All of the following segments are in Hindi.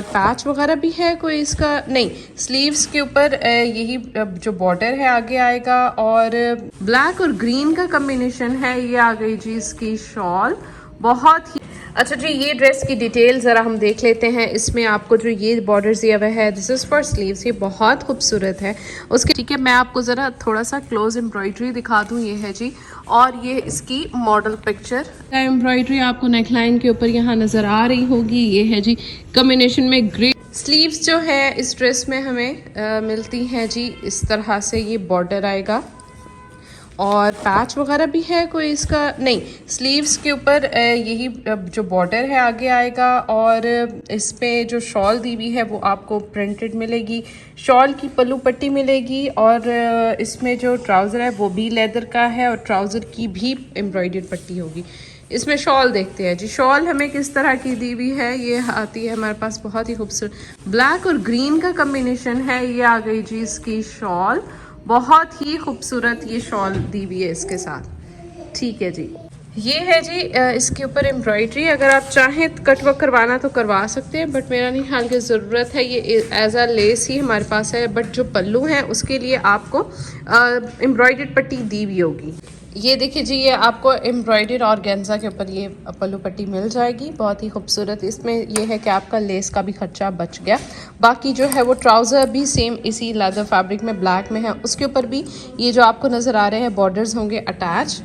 पैच वगैरह भी है कोई इसका नहीं। स्लीव्स के ऊपर यही जो बॉर्डर है आगे आएगा और ब्लैक और ग्रीन का कॉम्बिनेशन है। ये आ गई जी इसकी शॉल, बहुत ही अच्छा जी। ये ड्रेस की डिटेल ज़रा हम देख लेते हैं। इसमें आपको जो ये बॉर्डर दिया हुआ है दिस इज़ फॉर स्लीव्स, ये बहुत खूबसूरत है उसके। ठीक है, मैं आपको ज़रा थोड़ा सा क्लोज एम्ब्रॉयडरी दिखा दूँ। ये है जी, और ये इसकी मॉडल पिक्चर एम्ब्रॉयडरी आपको नेकलाइन के ऊपर यहाँ नज़र आ रही होगी। ये है जी कॉम्बिनेशन में ग्रे स्लीव्स जो है इस ड्रेस में हमें मिलती हैं जी। इस तरह से ये बॉर्डर आएगा और पैच वगैरह भी है कोई इसका नहीं। स्लीव्स के ऊपर यही जो बॉर्डर है आगे आएगा और इस पे जो शॉल दी हुई है वो आपको प्रिंटेड मिलेगी। शॉल की पल्लू पट्टी मिलेगी और इसमें जो ट्राउज़र है वो भी लेदर का है और ट्राउज़र की भी एम्ब्रॉयडर्ड पट्टी होगी। इसमें शॉल देखते हैं जी, शॉल हमें किस तरह की दी हुई है। ये आती है हमारे पास बहुत ही खूबसूरत ब्लैक और ग्रीन का कॉम्बिनेशन है। ये आ गई जी इसकी शॉल, बहुत ही खूबसूरत ये शॉल दी हुई है इसके साथ। ठीक है जी, ये है जी इसके ऊपर एम्ब्रॉयडरी। अगर आप चाहें कट वर्क करवाना तो करवा सकते हैं, बट मेरा नहीं हाल की ज़रूरत है। ये एज अ लेस ही हमारे पास है, बट जो पल्लू है उसके लिए आपको एम्ब्रॉयडर्ड पट्टी दी हुई होगी। ये देखिए जी, ये आपको एम्ब्रॉयडर्ड ऑर्गेन्जा के ऊपर ये पल्लू पट्टी मिल जाएगी, बहुत ही खूबसूरत। इसमें ये है कि आपका लेस का भी खर्चा बच गया। बाकी जो है वो ट्राउज़र भी सेम इसी लेदर फैब्रिक में ब्लैक में है, उसके ऊपर भी ये जो आपको नज़र आ रहे हैं बॉर्डर्स होंगे अटैच।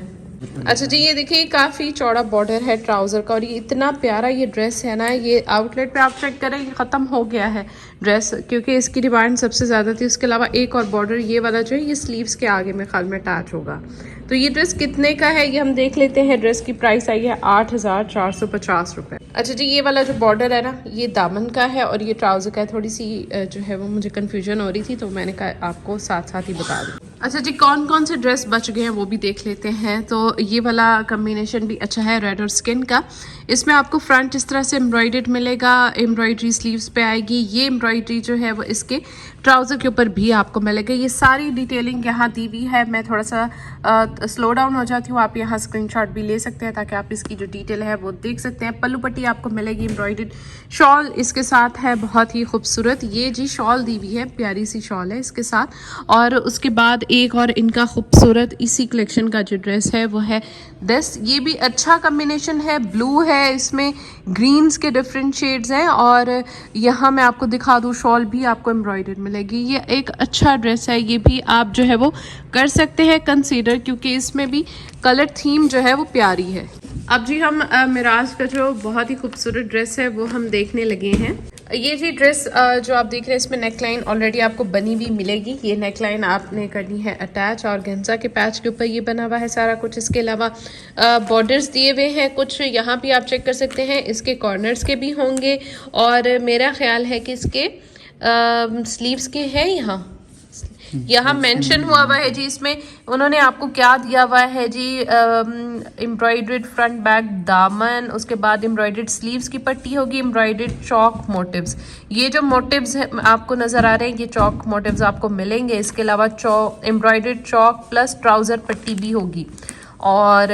अच्छा जी, ये देखिए काफ़ी चौड़ा बॉर्डर है ट्राउज़र का और ये इतना प्यारा ये ड्रेस है ना। ये आउटलेट पे आप चेक करें, ये ख़त्म हो गया है ड्रेस क्योंकि इसकी डिमांड सबसे ज़्यादा थी। उसके अलावा एक और बॉर्डर ये वाला जो है ये स्लीव्स के आगे में ख्याल में अटैच होगा। तो ये ड्रेस कितने का है ये हम देख लेते हैं। ड्रेस की प्राइस आई है 8,450 रुपये। अच्छा जी, ये वाला जो बॉर्डर है ना ये दामन का है और ये ट्राउज़र का है। थोड़ी सी जो है वो मुझे कन्फ्यूजन हो रही थी तो मैंने कहा आपको साथ साथ ही बता दूँ। अच्छा जी, कौन कौन से ड्रेस बच गए हैं वो भी देख लेते हैं। तो ये वाला कम्बिनेशन भी अच्छा है रेड और स्किन का। इसमें आपको फ्रंट इस तरह से एम्ब्रॉयडर्ड मिलेगा, एम्ब्रॉयडरी स्लीव्स पे आएगी। ये एम्ब्रॉयडरी जो है वो इसके ट्राउज़र के ऊपर भी आपको मिलेगा। ये सारी डिटेलिंग यहाँ दी हुई है। मैं थोड़ा सा स्लो डाउन हो जाती हूँ, आप यहाँ स्क्रीनशॉट भी ले सकते हैं ताकि आप इसकी जो डिटेल है वो देख सकते हैं। पल्लू पट्टी आपको मिलेगी, एम्ब्रॉयडर्ड शॉल इसके साथ है बहुत ही खूबसूरत। ये जी शॉल दी हुई है, प्यारी सी शॉल है इसके साथ। और उसके बाद एक और इनका खूबसूरत इसी कलेक्शन का जो ड्रेस है वो है दिस। ये भी अच्छा कॉम्बिनेशन है, ब्लू है, इसमें ग्रीन्स के डिफरेंट शेड्स हैं और यहाँ मैं आपको दिखा दूँ शॉल भी आपको एम्ब्रॉयडर्ड मिलेगी। ये एक अच्छा ड्रेस है, ये भी आप जो है वो कर सकते हैं कंसीडर क्योंकि इसमें भी कलर थीम जो है वो प्यारी है। अब जी हम मिराज का जो बहुत ही खूबसूरत ड्रेस है वो हम देखने लगे हैं। ये जी ड्रेस जो आप देख रहे हैं इसमें नेकलाइन ऑलरेडी आपको बनी हुई मिलेगी। ये नेकलाइन आपने करनी है अटैच और गेंजा के पैच के ऊपर ये बना हुआ है सारा कुछ। इसके अलावा बॉर्डर्स दिए हुए हैं कुछ, यहाँ भी आप चेक कर सकते हैं। इसके कॉर्नर्स के भी होंगे और मेरा ख्याल है कि इसके स्लीव्स के हैं यहाँ मेंशन हुआ हुआ है जी। इसमें उन्होंने आपको क्या दिया हुआ है जी, एम्ब्रॉयडर्ड फ्रंट बैक दामन, उसके बाद एम्ब्रॉयडर्ड स्लीव्स की पट्टी होगी, एम्ब्रॉयडर्ड चॉक मोटिव्स। ये जो मोटिव्स आपको नज़र आ रहे हैं ये चॉक मोटिव्स आपको मिलेंगे। इसके अलावा एम्ब्रॉयडर्ड चॉक प्लस ट्राउज़र पट्टी भी होगी और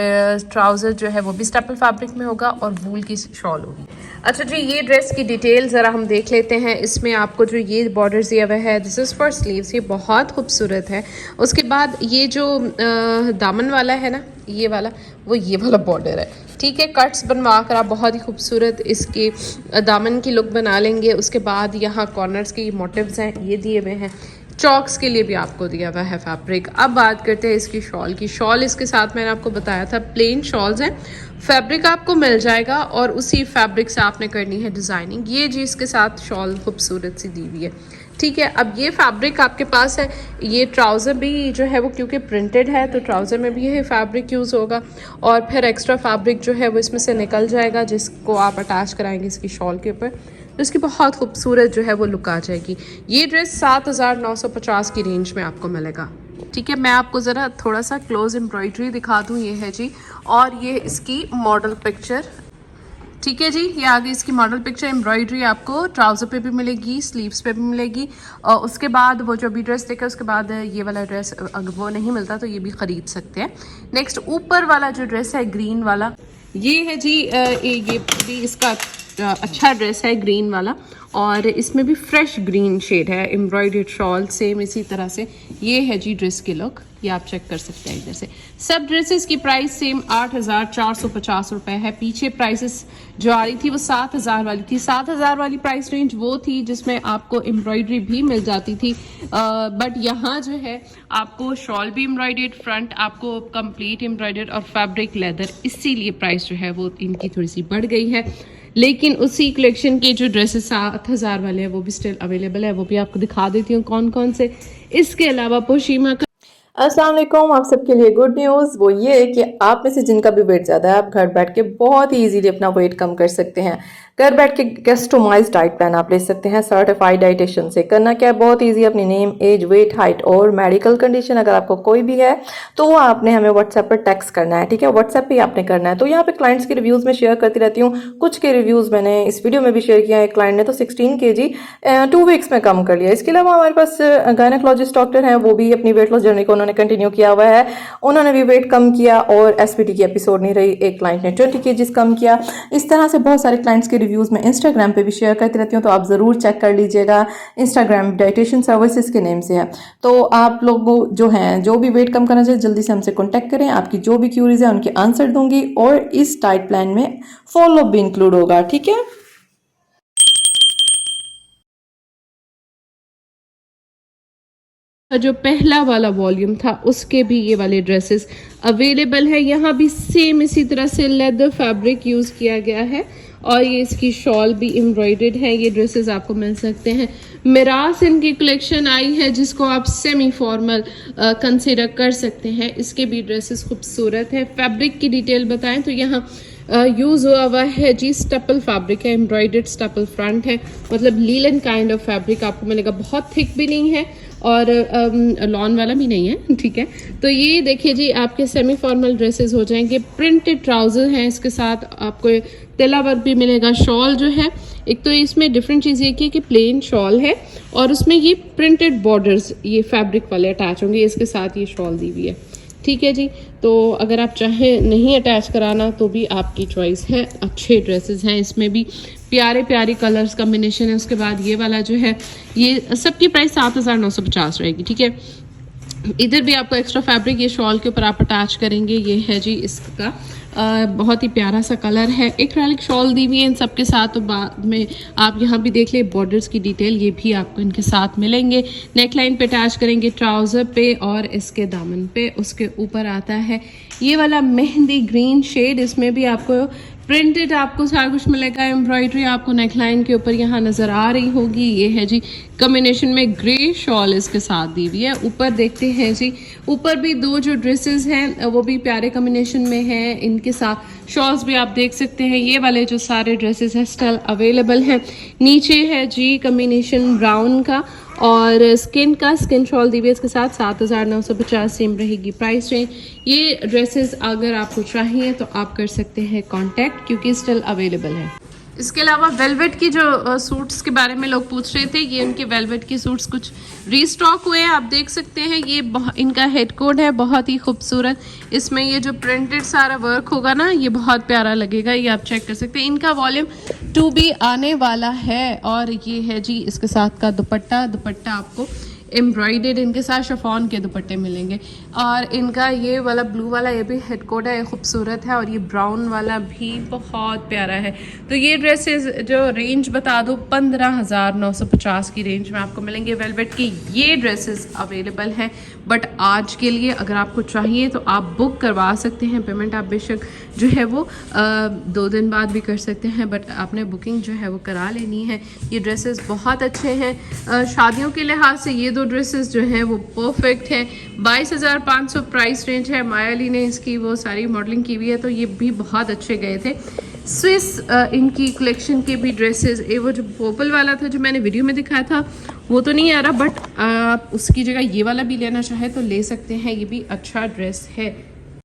ट्राउज़र जो है वो भी स्टेपल फैब्रिक में होगा और वूल की शॉल होगी। अच्छा जी, ये ड्रेस की डिटेल ज़रा हम देख लेते हैं। इसमें आपको जो ये बॉर्डर दिया हुआ है दिस इज़ फॉर स्लीव्स, ये बहुत खूबसूरत है। उसके बाद ये जो दामन वाला है ना ये वाला बॉर्डर है। ठीक है, कट्स बनवा कर आप बहुत ही खूबसूरत इसके दामन की लुक बना लेंगे। उसके बाद यहाँ कॉर्नर्स के ये मोटिव्स हैं ये दिए हुए हैं, चॉक्स के लिए भी आपको दिया हुआ है फैब्रिक। अब बात करते हैं इसकी शॉल की। शॉल इसके साथ मैंने आपको बताया था प्लेन शॉल्स हैं, फैब्रिक आपको मिल जाएगा और उसी फैब्रिक से आपने करनी है डिज़ाइनिंग। ये जी इसके साथ शॉल खूबसूरत सी दी हुई है। ठीक है, अब ये फैब्रिक आपके पास है। ये ट्राउज़र भी जो है वो क्योंकि प्रिंटेड है तो ट्राउज़र में भी ये फैब्रिक यूज़ होगा और फिर एक्स्ट्रा फैब्रिक जो है वो इसमें से निकल जाएगा जिसको आप अटैच कराएंगे इसकी शॉल के ऊपर, तो इसकी बहुत खूबसूरत जो है वो लुक आ जाएगी। ये ड्रेस 7,950 की रेंज में आपको मिलेगा। ठीक है, मैं आपको ज़रा थोड़ा सा क्लोज एम्ब्रॉयडरी दिखा दूँ। ये है जी, और ये इसकी मॉडल पिक्चर। ठीक है जी, ये आ गई इसकी मॉडल पिक्चर। एम्ब्रॉयडरी आपको ट्राउज़र पे भी मिलेगी, स्लीव्स पे भी मिलेगी और उसके बाद वो जो भी ड्रेस देखा उसके बाद ये वाला ड्रेस अगर वो नहीं मिलता तो ये भी ख़रीद सकते हैं। नेक्स्ट ऊपर वाला जो ड्रेस है ग्रीन वाला, ये है जी ये भी इसका अच्छा ड्रेस है ग्रीन वाला और इसमें भी फ्रेश ग्रीन शेड है, एम्ब्रॉयडर्ड शॉल सेम इसी तरह से। ये है जी ड्रेस की लुक, ये आप चेक कर सकते हैं इधर से। सब ड्रेसेस की प्राइस सेम 8,450 रुपए है। पीछे प्राइसेस जो आ रही थी वो 7,000 वाली थी। 7,000 वाली प्राइस रेंज वो थी जिसमें आपको एम्ब्रॉयडरी भी मिल जाती थी, बट यहाँ जो है आपको शॉल भी एम्ब्रॉयडर्ड, फ्रंट आपको कंप्लीट एम्ब्रॉयडर्ड और फैब्रिक लेदर, इसीलिए प्राइस जो है वो इनकी थोड़ी सी बढ़ गई है। लेकिन उसी कलेक्शन के जो ड्रेसेस 7,000 वाले हैं वो भी स्टिल अवेलेबल है, वो भी आपको दिखा देती हूँ कौन कौन से। इसके अलावा पोशीमा का अस्सलाम वालेकुम, आप सबके लिए गुड न्यूज़ वो ये है कि आप में से जिनका भी वेट ज़्यादा है, आप घर बैठ के बहुत ही इजीली अपना वेट कम कर सकते हैं। घर बैठ के कस्टमाइज्ड डाइट प्लान आप ले सकते हैं सर्टिफाइड डाइटिशियन से। करना क्या है, बहुत इजी। अपनी नेम, एज, वेट, हाइट और मेडिकल कंडीशन अगर आपको कोई भी है तो वो आपने हमें व्हाट्सएप पर टेक्स्ट करना है, ठीक है। व्हाट्सएप पे आपने करना है। तो यहाँ पे क्लाइंट्स के रिव्यूज़ में शेयर करती रहती हूँ, कुछ के रिव्यूज़ मैंने इस वीडियो में भी शेयर किया है। एक क्लाइंट ने तो 16 kg 2 वीक्स में कम कर लिया। इसके अलावा हमारे पास गायनेकोलॉजिस्ट डॉक्टर हैं, वो भी अपनी वेट लॉस जर्नी को उन्होंने कंटिन्यू किया हुआ है, उन्होंने भी वेट कम किया और एसपीटी की एपिसोड नहीं रही। एक क्लाइंट ने 20 kg कम किया। इस तरह से बहुत सारे क्लाइंट्स के रिव्यूज़ में इंस्टाग्राम पे भी शेयर करती रहती हूँ, तो आप ज़रूर चेक कर लीजिएगा। इंस्टाग्राम डाइटिशियन सर्विसेज के नेम से है। तो आप लोग जो हैं, जो भी वेट कम करना चाहिए, जल्दी से हमसे कॉन्टैक्ट करें। आपकी जो भी क्यूरीज है उनके आंसर दूंगी और इस डाइट प्लान में फॉलो भी इंक्लूड होगा, ठीक है। जो पहला वाला वॉल्यूम था उसके भी ये वाले ड्रेसेस अवेलेबल है। यहाँ भी सेम इसी तरह से लेदर फैब्रिक यूज़ किया गया है और ये इसकी शॉल भी एम्ब्रॉयडर्ड है। ये ड्रेसेस आपको मिल सकते हैं। मिरास इनकी कलेक्शन आई है जिसको आप सेमी फॉर्मल कंसिडर कर सकते हैं। इसके भी ड्रेसेस खूबसूरत है। फैब्रिक की डिटेल बताएं तो यहाँ यूज़ हुआ है जी स्टपल फैब्रिक है, एम्ब्रॉयडर्ड स्टपल फ्रंट है, मतलब लीलन काइंड ऑफ फैब्रिक आपको मिलेगा। बहुत थिक भी नहीं है और लॉन वाला भी नहीं है, ठीक है। तो ये देखिए जी आपके सेमी फॉर्मल ड्रेसेस हो जाएंगे। प्रिंटेड ट्राउजर हैं, इसके साथ आपको तेला वर्क भी मिलेगा। शॉल जो है, एक तो इसमें डिफरेंट चीज़ ये कि प्लेन शॉल है और उसमें ये प्रिंटेड बॉर्डर्स ये फैब्रिक वाले अटैच होंगे, इसके साथ ये शॉल दी हुई है, ठीक है जी। तो अगर आप चाहें नहीं अटैच कराना तो भी आपकी चॉइस है। अच्छे ड्रेसेस हैं, इसमें भी प्यारे प्यारे कलर्स कॉम्बिनेशन है। उसके बाद ये वाला जो है, ये सबकी प्राइस 7,950 रहेगी, ठीक है। इधर भी आपको एक्स्ट्रा फैब्रिक ये शॉल के ऊपर आप अटैच करेंगे। ये है जी इसका बहुत ही प्यारा सा कलर है। एक्रेलिक शॉल दी हुई है इन सब के साथ। तो बाद में आप यहाँ भी देख ले बॉर्डर्स की डिटेल, ये भी आपको इनके साथ मिलेंगे। नेक लाइन पे अटैच करेंगे ट्राउज़र पे और इसके दामन पे। उसके ऊपर आता है ये वाला मेहंदी ग्रीन शेड, इसमें भी आपको प्रिंटेड आपको सारा कुछ मिलेगा। एम्ब्रॉयडरी आपको नेकलाइन के ऊपर यहाँ नज़र आ रही होगी। ये है जी कॉम्बिनेशन में ग्रे शॉल इसके साथ दी हुई है। ऊपर देखते हैं जी, ऊपर भी दो जो ड्रेसेस हैं वो भी प्यारे कॉम्बिनेशन में हैं। इनके साथ शॉल्स भी आप देख सकते हैं। ये वाले जो सारे ड्रेसेस हैं स्टिल अवेलेबल हैं। नीचे है जी कॉम्बिनेशन ब्राउन का और स्किन का, स्किन शॉल दी हुई है इसके साथ। 7,950 सेम रहेगी प्राइस रेंज। ये ड्रेसेस अगर आपको चाहिए तो आप कर सकते हैं कांटेक्ट, क्योंकि स्टिल अवेलेबल है। इसके अलावा वेलवेट की जो सूट्स के बारे में लोग पूछ रहे थे, ये उनके वेलवेट की सूट्स कुछ रीस्टॉक हुए हैं, आप देख सकते हैं। ये इनका हेड कोड है, बहुत ही खूबसूरत। इसमें ये जो प्रिंटेड सारा वर्क होगा ना, ये बहुत प्यारा लगेगा। ये आप चेक कर सकते हैं। इनका वॉल्यूम 2 भी आने वाला है। और ये है जी इसके साथ का दुपट्टा। दुपट्टा आपको एम्ब्रॉयडर्ड, इनके साथ शिफॉन के दुपट्टे मिलेंगे। और इनका ये वाला ब्लू वाला ये भी हेड कोड है, खूबसूरत है। और ये ब्राउन वाला भी बहुत प्यारा है। तो ये ड्रेसेस जो रेंज बता दो 15,950 की रेंज में आपको मिलेंगे। वेलवेट की ये ड्रेसेस अवेलेबल हैं, बट आज के लिए अगर आपको चाहिए तो आप बुक करवा सकते हैं। पेमेंट आप बेशक जो है वो 2 दिन बाद भी कर सकते हैं, बट आपने बुकिंग जो है वो करा लेनी है। ये ड्रेसेस बहुत अच्छे हैं। शादियों के लिहाज से ये 2 ड्रेसेस जो हैं वो परफेक्ट हैं। 22,500 प्राइस रेंज है। माया अली ने इसकी वो सारी मॉडलिंग की हुई है, तो ये भी बहुत अच्छे गए थे। स्विस इनकी कलेक्शन के भी ड्रेसेस, वो जो पर्पल वाला था जो मैंने वीडियो में दिखाया था वो तो नहीं आ रहा, बट आप उसकी जगह ये वाला भी लेना चाहे तो ले सकते हैं। ये भी अच्छा ड्रेस है।